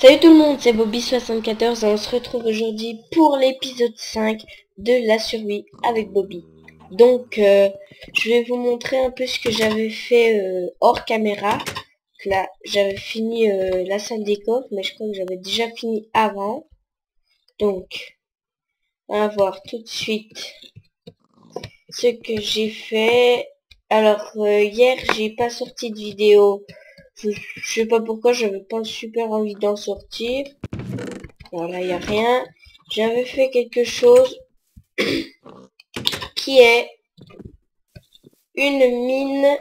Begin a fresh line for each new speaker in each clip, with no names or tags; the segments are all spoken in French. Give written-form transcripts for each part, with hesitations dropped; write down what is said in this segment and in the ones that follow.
Salut tout le monde, c'est Bobby74 et on se retrouve aujourd'hui pour l'épisode 5 de la survie avec Bobby. Donc, je vais vous montrer un peu ce que j'avais fait hors caméra. Là, j'avais fini la salle des coffres, mais je crois que j'avais déjà fini avant. Donc, on va voir tout de suite ce que j'ai fait. Alors, hier, j'ai pas sorti de vidéo. Je sais pas pourquoi, j'avais pas super envie d'en sortir. Voilà, il n'y a rien. J'avais fait quelque chose qui est une mine,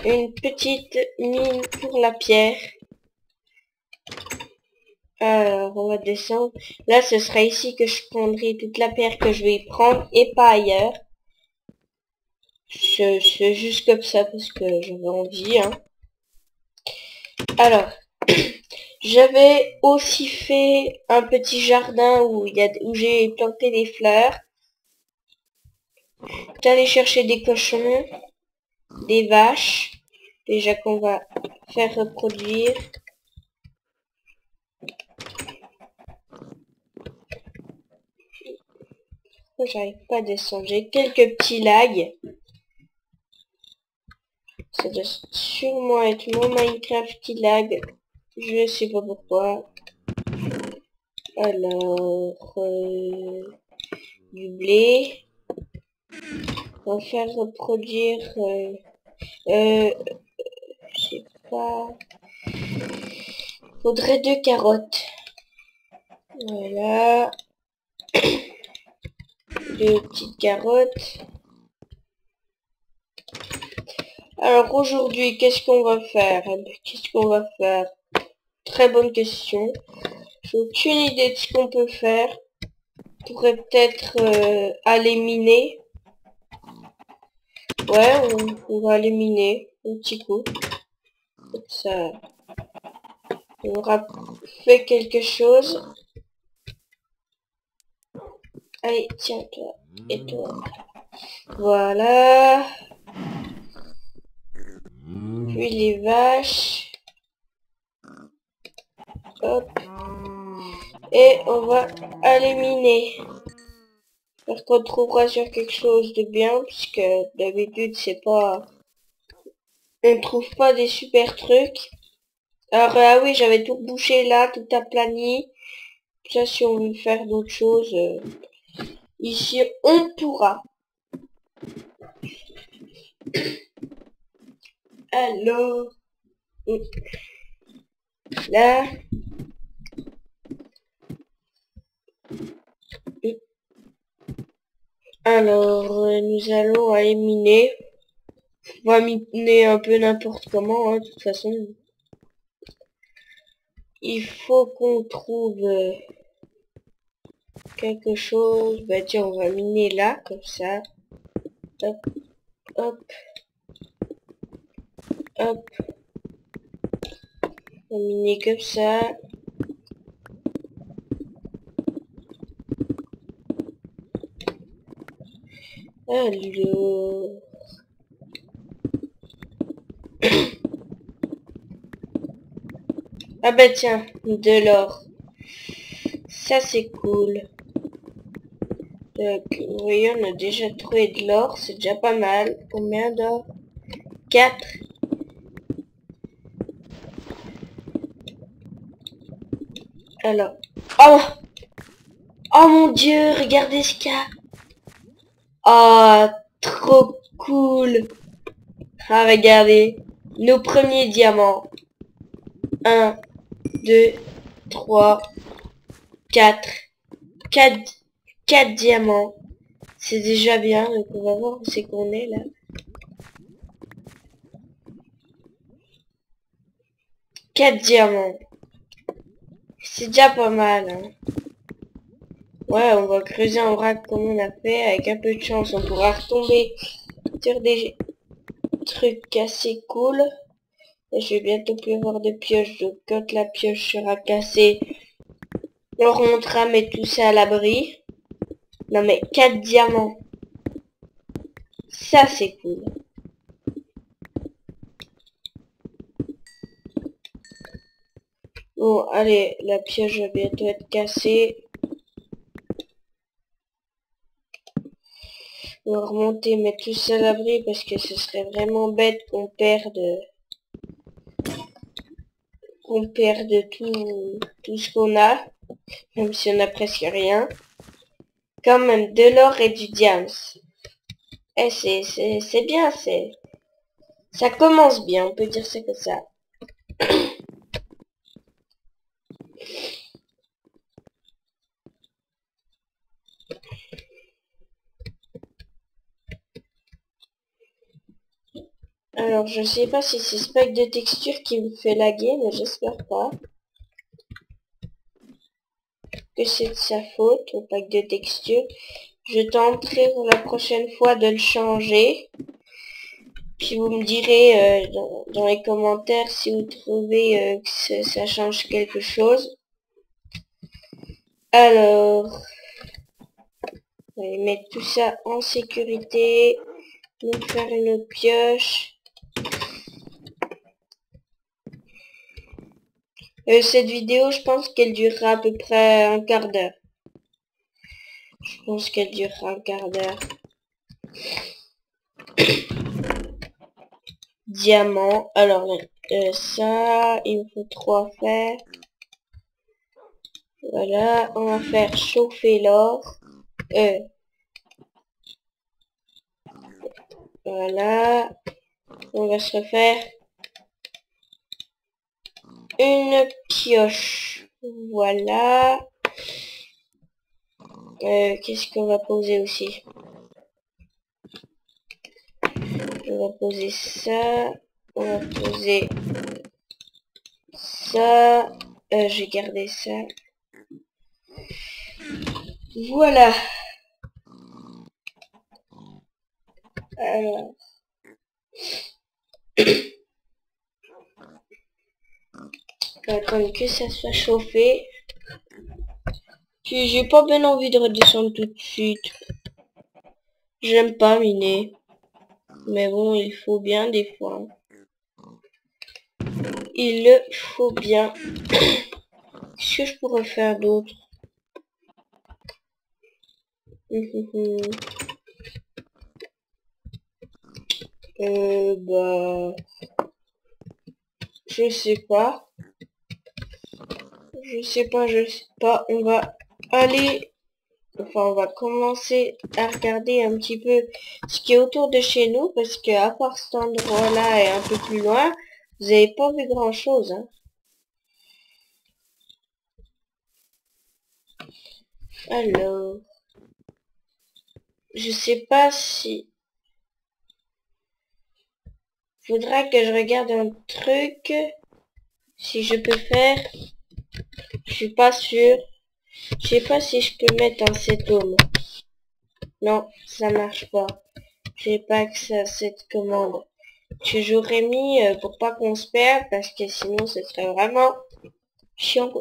une petite mine pour la pierre. Alors, on va descendre. Là, ce sera ici que je prendrai toute la pierre que je vais y prendre et pas ailleurs. C'est juste comme ça parce que j'avais envie, hein. Alors, j'avais aussi fait un petit jardin où j'ai planté des fleurs. D'aller chercher des cochons, des vaches, déjà qu'on va faire reproduire. J'arrive pas à descendre, j'ai quelques petits lags. Ça doit sûrement être mon Minecraft qui lag. Je sais pas pourquoi. Alors, du blé. On va faire reproduire, je sais pas. Faudrait 2 carottes. Voilà. 2 petites carottes. Alors aujourd'hui, qu'est-ce qu'on va faire? Très bonne question. J'ai aucune idée de ce qu'on peut faire. On pourrait peut-être aller miner. Ouais, on va aller miner un petit coup. Comme ça, on aura fait quelque chose. Allez, tiens toi et toi. Voilà. Puis les vaches. Hop. Et on va aller miner. J'espère qu'on trouvera sur quelque chose de bien, puisque d'habitude c'est pas... On trouve pas des super trucs. Alors ah oui, j'avais tout bouché là, tout aplani. Ça, si on veut faire d'autres choses, ici on pourra. Alors, là, alors nous allons aller miner. On va miner un peu n'importe comment, hein, de toute façon. Il faut qu'on trouve quelque chose. Bah tiens, on va miner là, comme ça. Hop, hop, hop. On va miner comme ça. Alors... Ah bah tiens, de l'or. Ça c'est cool. Donc, vous voyez, on a déjà trouvé de l'or, c'est déjà pas mal. Combien d'or? 4. Alors... Oh! Oh mon dieu, regardez ce qu'il y a! Oh, trop cool! Ah, regardez, nos premiers diamants. 1, 2, 3, 4. 4 diamants. C'est déjà bien, donc on va voir où c'est qu'on est là. 4 diamants. C'est déjà pas mal, hein. Ouais, on va creuser un vrac comme on a fait. Avec un peu de chance, on pourra retomber sur des trucs assez cool. Et je vais bientôt plus avoir de pioche. Donc quand la pioche sera cassée, on remontera mettre tout ça à l'abri. Non mais 4 diamants. Ça c'est cool. Bon, allez, la pioche va bientôt être cassée. On va remonter, mettre tout ça à l'abri parce que ce serait vraiment bête qu'on perde tout ce qu'on a, même si on a presque rien. Quand même, de l'or et du diamant. Eh, c'est bien, ça commence bien, on peut dire ça comme ça. Alors, je sais pas si c'est ce pack de texture qui me fait laguer, mais j'espère pas que c'est de sa faute, au pack de texture. Je tenterai pour la prochaine fois de le changer. Puis vous me direz dans les commentaires si vous trouvez que ça change quelque chose. Alors, on va mettre tout ça en sécurité. Nous faire une autre pioche. Cette vidéo, je pense qu'elle durera à peu près un quart d'heure. Je pense qu'elle durera un quart d'heure. Diamant. Alors, ça, il me faut 3 faire. Voilà, on va faire chauffer l'or. Voilà. On va se refaire une pioche. Voilà. Qu'est-ce qu'on va poser aussi? On va poser ça. On va poser ça. Je vais garder ça. Voilà. Alors. On va attendre que ça soit chauffé. Puis j'ai pas bien envie de redescendre tout de suite. J'aime pas miner. Mais bon, il faut bien des fois. Il le faut bien. Qu'est-ce que je pourrais faire d'autre? Bah... Je sais pas. Je sais pas. On va aller... Enfin, on va commencer à regarder un petit peu ce qui est autour de chez nous. Parce que à part cet endroit-là et un peu plus loin, vous n'avez pas vu grand-chose, hein. Alors... Je sais pas si... Faudra que je regarde un truc. Si je peux faire. Je suis pas sûr. Je sais pas si je peux mettre un setome. Non, ça marche pas. J'ai pas accès à cette commande. Que j'aurais mis pour pas qu'on se perde parce que sinon ce serait vraiment chiant.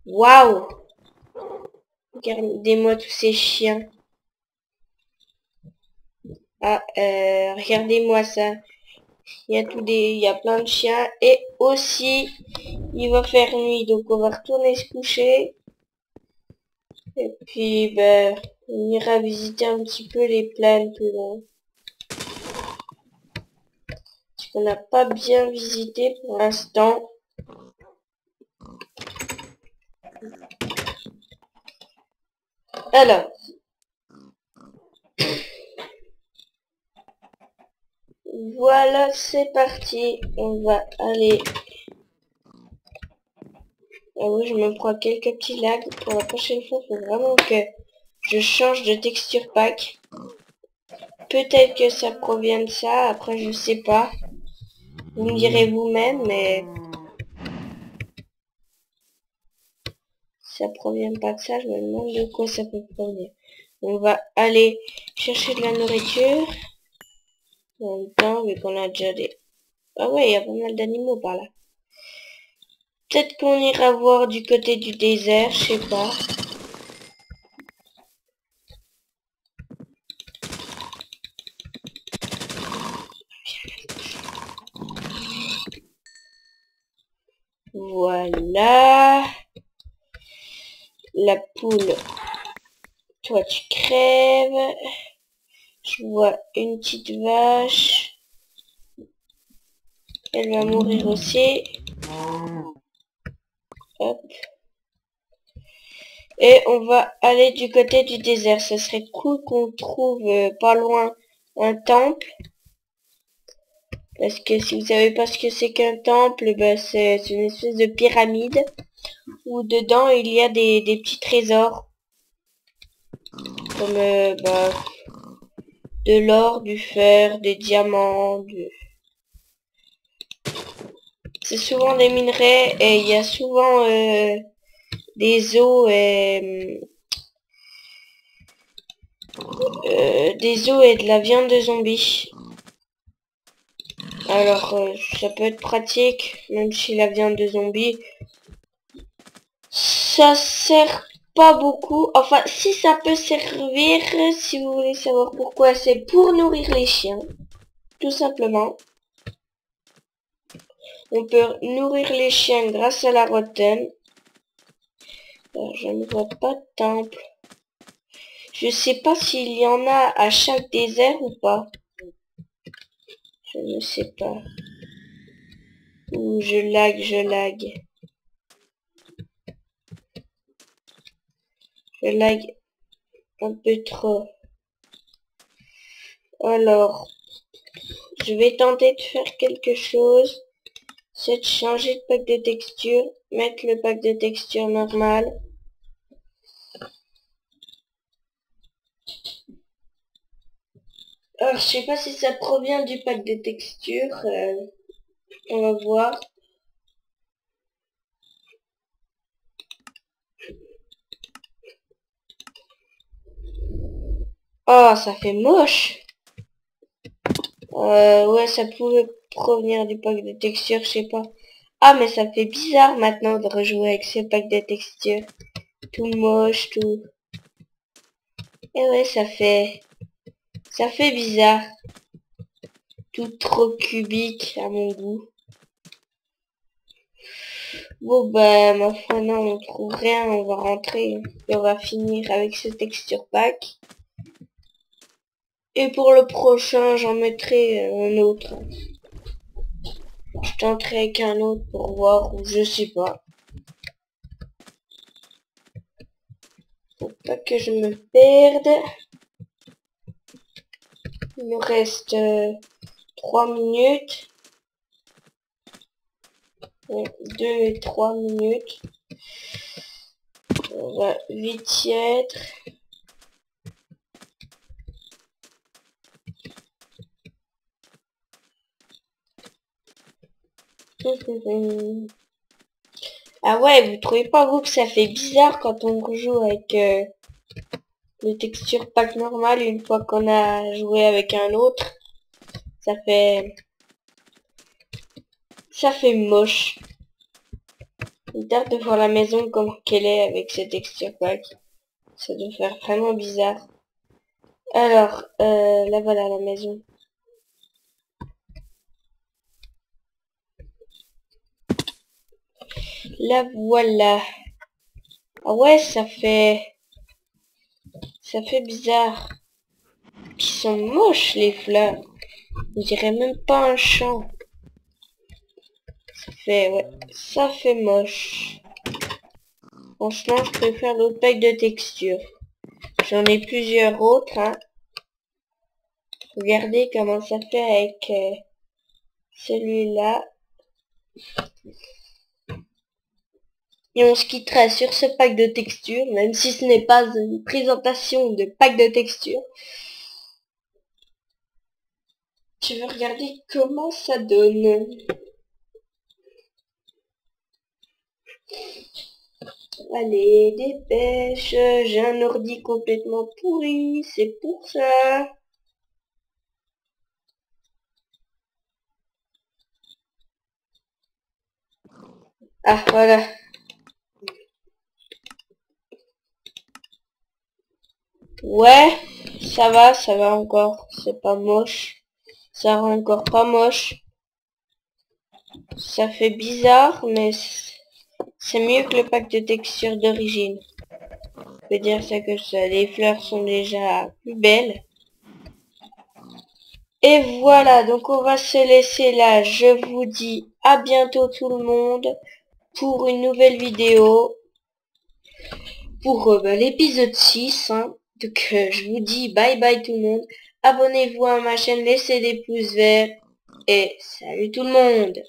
Waouh! Regardez-moi tous ces chiens. Ah, regardez-moi ça. Il y a plein de chiens. Et aussi, il va faire nuit. Donc on va retourner se coucher. Et puis, ben, on ira visiter un petit peu les plaines plus loin. Parce qu'on n'a pas bien visité pour l'instant. Alors. Voilà, c'est parti. On va aller... Ah oui, je me prends quelques petits lags. Pour la prochaine fois, il faut vraiment que je change de texture pack. Peut-être que ça provient de ça. Après, je sais pas. Vous me direz vous-même, mais... Ça provient pas de ça. Je me demande de quoi ça peut provenir. On va aller chercher de la nourriture. En même temps, vu qu'on a déjà des... Ah ouais, il y a pas mal d'animaux par là. Peut-être qu'on ira voir du côté du désert, je sais pas. Voilà. Voilà. La poule, toi tu crèves. Je vois une petite vache. Elle va mourir aussi. Hop. Et on va aller du côté du désert. Ce serait cool qu'on trouve pas loin un temple. Parce que si vous savez pas ce que c'est qu'un temple, bah c'est une espèce de pyramide où dedans il y a des petits trésors. Comme bah, de l'or, du fer, des diamants. C'est souvent des minerais et il y a souvent des os et de la viande de zombie. Alors ça peut être pratique, même si la viande de zombie ça sert pas beaucoup. Enfin si ça peut servir, si vous voulez savoir pourquoi, c'est pour nourrir les chiens. Tout simplement. On peut nourrir les chiens grâce à la rotten. Alors, je ne vois pas de temple. Je sais pas s'il y en a à chaque désert ou pas. Je ne sais pas. Ouh, je lag. Je lag un peu trop. Alors, je vais tenter de faire quelque chose. C'est de changer de pack de texture. Mettre le pack de texture normal. Alors, je sais pas si ça provient du pack de texture. On va voir. Oh, ça fait moche. Ouais, ça pouvait provenir du pack de texture, je sais pas. Ah, mais ça fait bizarre maintenant de rejouer avec ce pack de texture. Tout moche, tout... Et ouais, ça fait bizarre. Tout trop cubique à mon goût. Bon, bah, ma foi, non, on trouve rien, on va rentrer. Et on va finir avec ce texture pack. Et pour le prochain, j'en mettrai un autre. Je tenterai avec un autre pour voir, ou je sais pas. Faut pas que je me perde. Il me reste 3 minutes. 2 et 3 minutes. On va vite y être. Ah ouais, vous trouvez pas vous que ça fait bizarre quand on rejoue avec le texture pack normal une fois qu'on a joué avec un autre? Ça fait moche. J'ai hâte de voir la maison comme qu'elle est avec ce texture pack. Ça doit faire vraiment bizarre. Alors, là voilà la maison. Là voilà. Ah ouais, ça fait bizarre. Ils sont moches les fleurs. On dirait même pas un champ. Ça fait moche. Franchement, je préfère l'autre pack de texture. J'en ai plusieurs autres, hein. Regardez comment ça fait avec celui-là. Et on se quittera sur ce pack de texture, même si ce n'est pas une présentation de pack de texture. Je vais regarder comment ça donne. Allez, dépêche, j'ai un ordi complètement pourri, c'est pour ça. Ah, voilà. Ouais, ça va encore, c'est pas moche. Ça rend encore pas moche. Ça fait bizarre, mais C'est mieux que le pack de texture d'origine. Je peux dire ça que ça. Les fleurs sont déjà plus belles. Et voilà, donc on va se laisser là. Je vous dis à bientôt tout le monde pour une nouvelle vidéo. Pour l'épisode 6. Hein. Donc je vous dis bye bye tout le monde. Abonnez-vous à ma chaîne, laissez des pouces verts. Et salut tout le monde.